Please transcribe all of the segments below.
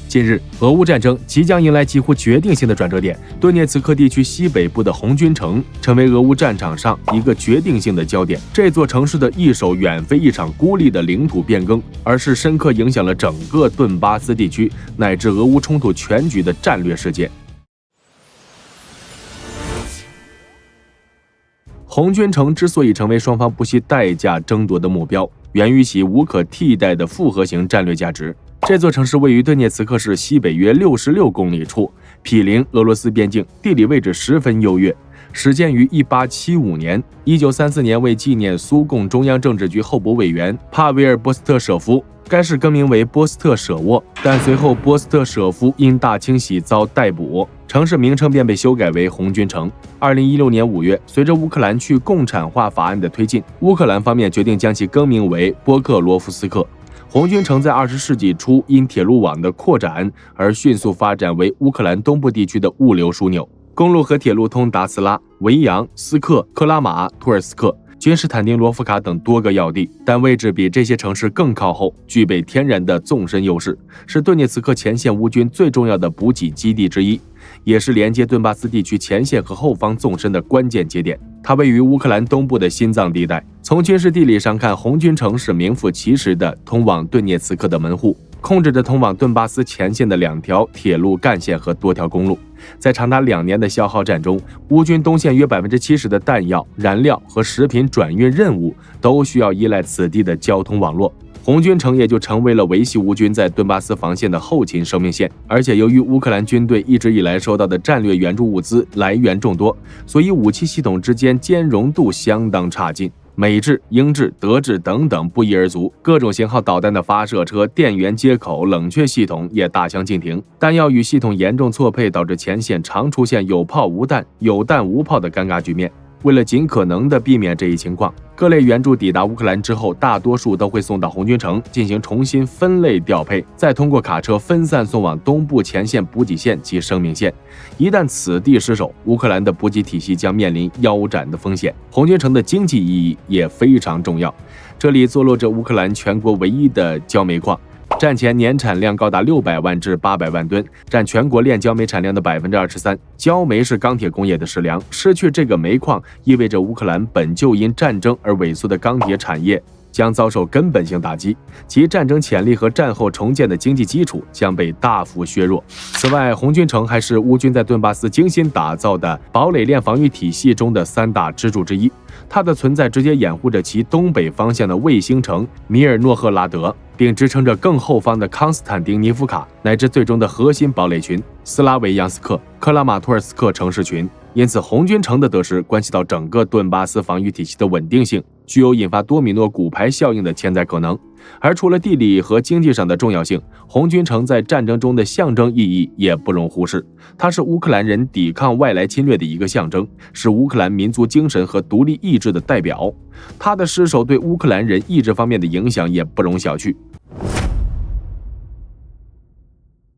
近日，俄乌战争即将迎来几乎决定性的转折点，顿涅茨克地区西北部的红军城成为俄乌战场上一个决定性的焦点。这座城市的易手远非一场孤立的领土变更，而是深刻影响了整个顿巴斯地区乃至俄乌冲突全局的战略事件。红军城之所以成为双方不惜代价争夺的目标，源于其无可替代的复合型战略价值。这座城市位于顿涅茨克市西北约66公里处，毗邻俄罗斯边境，地理位置十分优越。始建于1875年，1934年为纪念苏共中央政治局候补委员帕维尔·波斯特舍夫，该市更名为波斯特舍沃，但随后波斯特舍夫因大清洗遭逮捕，城市名称便被修改为红军城。2016年5月，随着乌克兰去共产化法案的推进，乌克兰方面决定将其更名为波克罗夫斯克。红军城在20世纪初因铁路网的扩展而迅速发展为乌克兰东部地区的物流枢纽，公路和铁路通达斯拉、维扬、斯克、克拉马、图尔斯克、君士坦丁罗夫卡等多个要地，但位置比这些城市更靠后，具备天然的纵深优势，是顿涅茨克前线乌军最重要的补给基地之一，也是连接顿巴斯地区前线和后方纵深的关键节点。它位于乌克兰东部的心脏地带，从军事地理上看，红军城是名副其实的通往顿涅茨克的门户，控制着通往顿巴斯前线的2条铁路干线和多条公路。在长达2年的消耗战中，乌军东线约70%的弹药、燃料和食品转运任务都需要依赖此地的交通网络。红军城也就成为了维系乌军在顿巴斯防线的后勤生命线，而且由于乌克兰军队一直以来收到的战略援助物资来源众多，所以武器系统之间兼容度相当差劲。美制、英制、德制等等不一而足，各种型号导弹的发射车、电源接口、冷却系统也大相径庭，弹药与系统严重错配，导致前线常出现有炮无弹、有弹无炮的尴尬局面。为了尽可能地避免这一情况，各类援助抵达乌克兰之后，大多数都会送到红军城进行重新分类调配，再通过卡车分散送往东部前线补给线及生命线。一旦此地失守，乌克兰的补给体系将面临腰斩的风险。红军城的经济意义也非常重要，这里坐落着乌克兰全国唯一的焦煤矿，战前年产量高达600万至800万吨，占全国炼焦煤产量的23%。焦煤是钢铁工业的食粮，失去这个煤矿，意味着乌克兰本就因战争而萎缩的钢铁产业将遭受根本性打击，其战争潜力和战后重建的经济基础将被大幅削弱。此外，红军城还是乌军在顿巴斯精心打造的堡垒链防御体系中的3大支柱之一，它的存在直接掩护着其东北方向的卫星城米尔诺赫拉德，并支撑着更后方的康斯坦丁尼夫卡乃至最终的核心堡垒群斯拉维扬斯克、克拉马托尔斯克城市群。因此，红军城的得失关系到整个顿巴斯防御体系的稳定性，具有引发多米诺骨牌效应的潜在可能。而除了地理和经济上的重要性，红军城在战争中的象征意义也不容忽视。它是乌克兰人抵抗外来侵略的一个象征，是乌克兰民族精神和独立意志的代表。它的失守对乌克兰人意志方面的影响也不容小觑。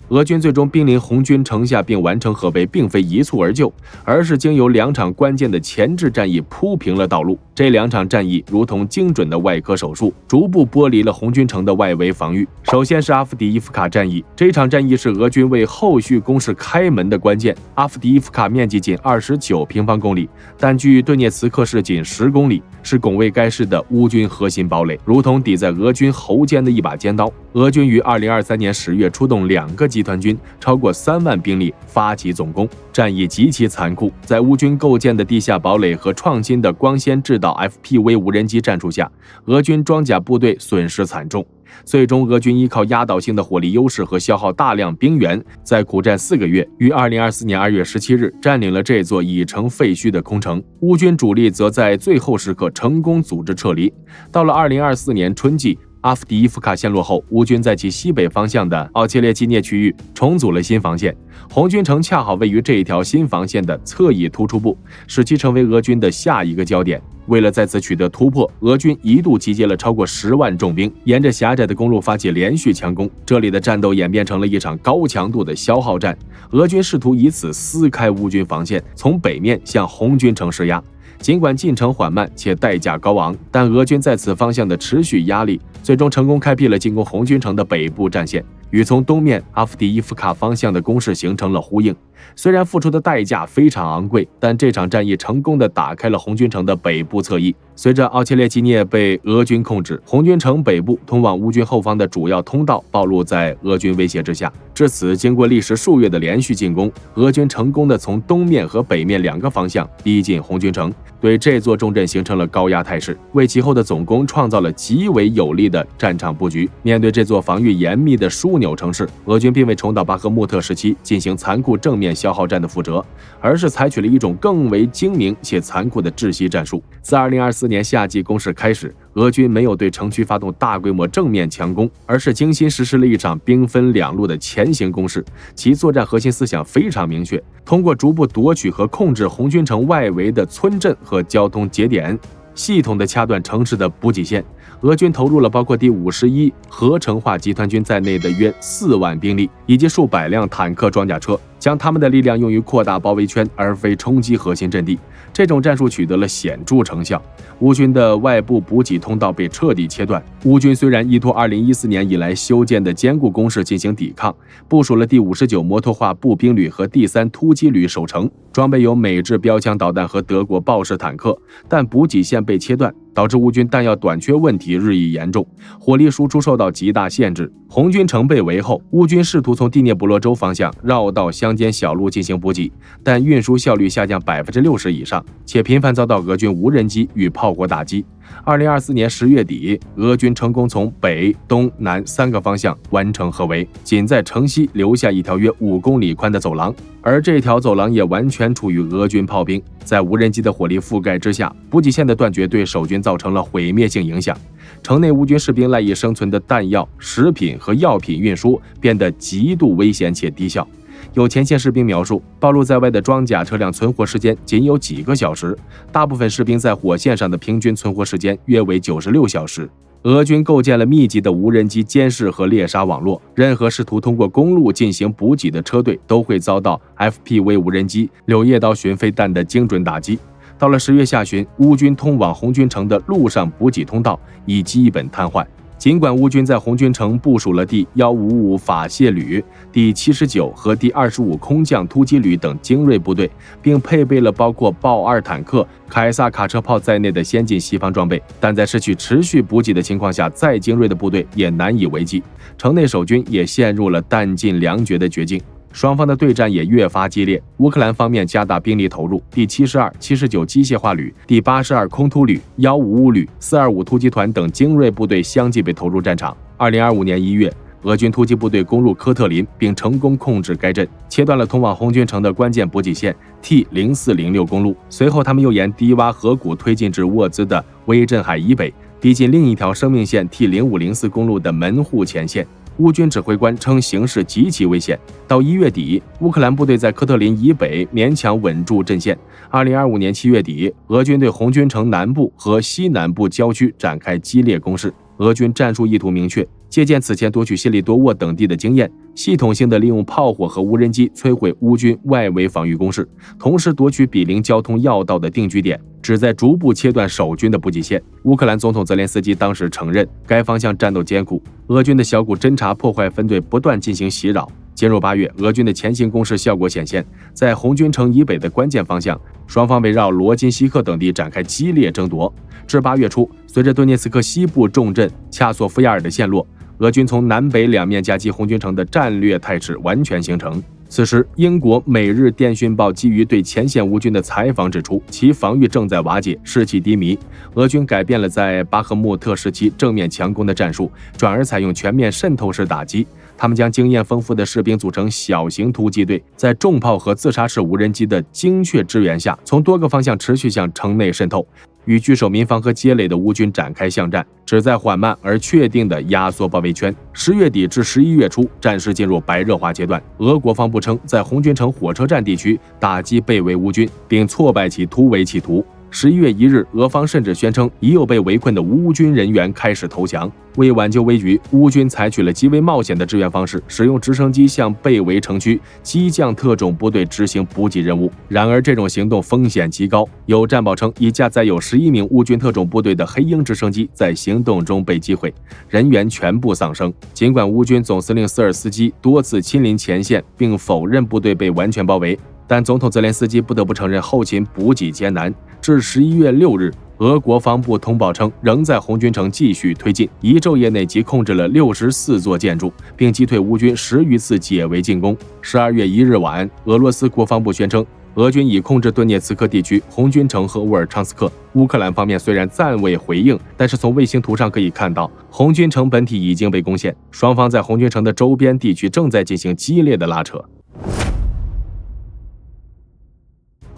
俄军最终兵临红军城下并完成合围，并非一蹴而就，而是经由2场关键的前置战役铺平了道路。这2场战役如同精准的外科手术，逐步剥离了红军城的外围防御。首先是阿夫迪伊夫卡战役，这场战役是俄军为后续攻势开门的关键。阿夫迪伊夫卡面积仅29平方公里，但距顿涅茨克市仅10公里，是拱卫该市的乌军核心堡垒，如同抵在俄军喉间的一把尖刀。俄军于2023年10月出动2个集团军，超过3万兵力发起总攻，战役极其残酷。在乌军构建的地下堡垒和创新的光纤制导 FPV 无人机战术下，俄军装甲部队损失惨重。最终，俄军依靠压倒性的火力优势和消耗大量兵员，在苦战4个月，于2024年2月17日占领了这座已成废墟的空城。乌军主力则在最后时刻成功组织撤离。到了2024年春季，阿夫迪伊夫卡陷落后，乌军在其西北方向的奥切列基涅区域重组了新防线，红军城恰好位于这一条新防线的侧翼突出部，使其成为俄军的下一个焦点。为了再次取得突破，俄军一度集结了超过10万重兵，沿着狭窄的公路发起连续强攻。这里的战斗演变成了一场高强度的消耗战，俄军试图以此撕开乌军防线，从北面向红军城施压。尽管进程缓慢且代价高昂，但俄军在此方向的持续压力最终成功开辟了进攻红军城的北部战线，与从东面阿夫迪伊夫卡方向的攻势形成了呼应。虽然付出的代价非常昂贵，但这场战役成功地打开了红军城的北部侧翼。随着奥切列基涅被俄军控制，红军城北部通往乌军后方的主要通道暴露在俄军威胁之下。至此，经过历时数月的连续进攻，俄军成功地从东面和北面两个方向逼近红军城，对这座重镇形成了高压态势，为其后的总攻创造了极为有利的战场布局。面对这座防御严密的枢纽城市，俄军并未重蹈巴赫穆特时期进行残酷正面消耗战的覆辙，而是采取了一种更为精明且残酷的窒息战术。自2024年夏季攻势开始，俄军没有对城区发动大规模正面强攻，而是精心实施了一场兵分两路的前行攻势。其作战核心思想非常明确，通过逐步夺取和控制红军城外围的村镇和交通节点，系统地掐断城市的补给线。俄军投入了包括第51合成化集团军在内的约4万兵力，以及数百辆坦克装甲车，将他们的力量用于扩大包围圈，而非冲击核心阵地。这种战术取得了显著成效，乌军的外部补给通道被彻底切断。乌军虽然依托2014年以来修建的坚固工事进行抵抗，部署了第59摩托化步兵旅和第3突击旅守城，装备有美制标枪导弹和德国豹式坦克，但补给线被切断，导致乌军弹药短缺问题日益严重，火力输出受到极大限制。红军城被围后，乌军试图从第聂伯罗州方向绕道乡间小路进行补给，但运输效率下降60%以上，且频繁遭到俄军无人机与炮火打击。2024年10月底，俄军成功从北、东、南3个方向完成合围，仅在城西留下一条约5公里宽的走廊，而这条走廊也完全处于俄军炮兵。在无人机的火力覆盖之下，补给线的断绝对守军造成了毁灭性影响。城内乌军士兵赖以生存的弹药、食品和药品运输变得极度危险且低效。有前线士兵描述，暴露在外的装甲车辆存活时间仅有几个小时，大部分士兵在火线上的平均存活时间约为96小时。俄军构建了密集的无人机监视和猎杀网络，任何试图通过公路进行补给的车队都会遭到 FPV 无人机、柳叶刀巡飞弹的精准打击。到了10月下旬，乌军通往红军城的陆上补给通道已基本瘫痪。尽管乌军在红军城部署了第155法械旅、第79和第25空降突击旅等精锐部队，并配备了包括豹2坦克、凯撒卡车炮在内的先进西方装备，但在失去持续补给的情况下，再精锐的部队也难以为继。城内守军也陷入了弹尽粮绝的绝境。双方的对战也越发激烈，乌克兰方面加大兵力投入，第72、79机械化旅、第82空突旅、155旅、425突击团等精锐部队相继被投入战场。2025年1月，俄军突击部队攻入科特林，并成功控制该镇，切断了通往红军城的关键补给线 T0406公路。随后，他们又沿低洼河谷推进至沃兹的威震海以北，逼近另一条生命线 T0504公路的门户前线。乌军指挥官称形势极其危险。到1月底，乌克兰部队在科特林以北勉强稳住阵线。2025年7月底，俄军对红军城南部和西南部郊区展开激烈攻势。俄军战术意图明确，借鉴此前夺取谢利多沃等地的经验，系统性的利用炮火和无人机摧毁乌军外围防御工事，同时夺取比邻交通要道的定居点，旨在逐步切断守军的补给线。乌克兰总统泽连斯基当时承认，该方向战斗艰苦，俄军的小股侦察破坏分队不断进行袭扰。进入8月，俄军的前行攻势效果显现，在红军城以北的关键方向，双方围绕罗金西克等地展开激烈争夺。至8月初，随着顿涅茨克西部重镇恰索夫亚尔的陷落，俄军从南北两面夹击红军城的战略态势完全形成。此时，英国《每日电讯报》基于对前线乌军的采访指出，其防御正在瓦解，士气低迷。俄军改变了在巴赫穆特时期正面强攻的战术，转而采用全面渗透式打击。他们将经验丰富的士兵组成小型突击队，在重炮和自杀式无人机的精确支援下，从多个方向持续向城内渗透，与据守民房和街垒的乌军展开巷战，旨在缓慢而确定地压缩包围圈。10月底至11月初，战事进入白热化阶段。俄国方部称，在红军城火车站地区打击被围乌军，并挫败其突围企图。11月1日，俄方甚至宣称已有被围困的乌军人员开始投降。为挽救危局，乌军采取了极为冒险的支援方式，使用直升机向被围城区机降特种部队执行补给任务。然而，这种行动风险极高。有战报称，一架载有11名乌军特种部队的黑鹰直升机在行动中被击毁，人员全部丧生。尽管乌军总司令斯尔斯基多次亲临前线，并否认部队被完全包围，但总统泽连斯基不得不承认后勤补给艰难。至11月6日，俄国防部通报称，仍在红军城继续推进，一昼夜内即控制了64座建筑，并击退乌军10余次解围进攻。12月1日晚，俄罗斯国防部宣称，俄军已控制顿涅茨克地区、红军城和沃尔昌斯克。乌克兰方面虽然暂未回应，但是从卫星图上可以看到，红军城本体已经被攻陷，双方在红军城的周边地区正在进行激烈的拉扯。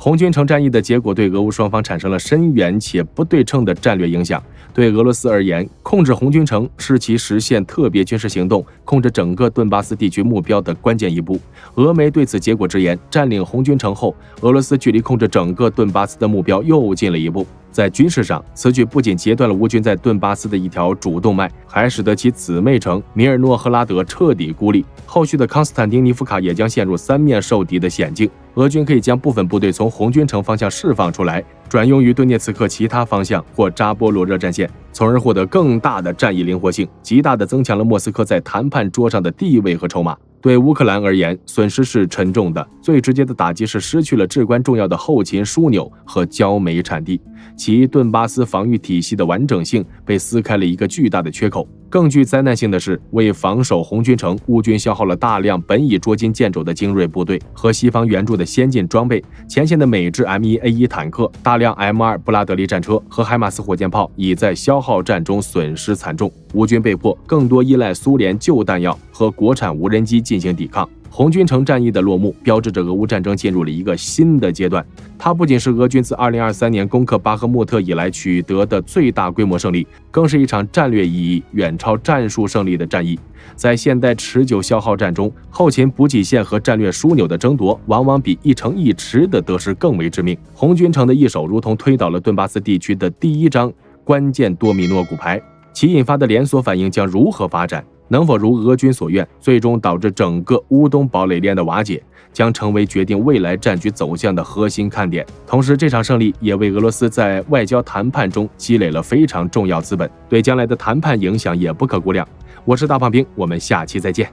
红军城战役的结果对俄乌双方产生了深远且不对称的战略影响。对俄罗斯而言，控制红军城是其实现特别军事行动、控制整个顿巴斯地区目标的关键一步。俄媒对此结果直言，占领红军城后，俄罗斯距离控制整个顿巴斯的目标又近了一步。在军事上，此举不仅截断了乌军在顿巴斯的一条主动脉，还使得其姊妹城米尔诺赫拉德彻底孤立。后续的康斯坦丁尼夫卡也将陷入三面受敌的险境。俄军可以将部分部队从红军城方向释放出来，转用于顿涅茨克其他方向或扎波罗热战线，从而获得更大的战役灵活性，极大地增强了莫斯科在谈判桌上的地位和筹码。对乌克兰而言，损失是沉重的，最直接的打击是失去了至关重要的后勤枢纽和焦煤产地，其顿巴斯防御体系的完整性被撕开了一个巨大的缺口。更具灾难性的是，为防守红军城，乌军消耗了大量本已捉襟见肘的精锐部队和西方援助的先进装备。前线的美制 M1A1 坦克、大量 M2 布拉德利战车和海马斯火箭炮已在消耗战中损失惨重，乌军被迫更多依赖苏联旧弹药和国产无人机进行抵抗。红军城战役的落幕，标志着俄乌战争进入了一个新的阶段。它不仅是俄军自2023年攻克巴赫穆特以来取得的最大规模胜利，更是一场战略意义远超战术胜利的战役。在现代持久消耗战中，后勤补给线和战略枢纽的争夺，往往比一城一池的得失更为致命。红军城的易手，如同推倒了顿巴斯地区的第一张关键多米诺骨牌，其引发的连锁反应将如何发展？能否如俄军所愿，最终导致整个乌东堡垒链的瓦解，将成为决定未来战局走向的核心看点。同时，这场胜利也为俄罗斯在外交谈判中积累了非常重要资本，对将来的谈判影响也不可估量。我是大胖兵，我们下期再见。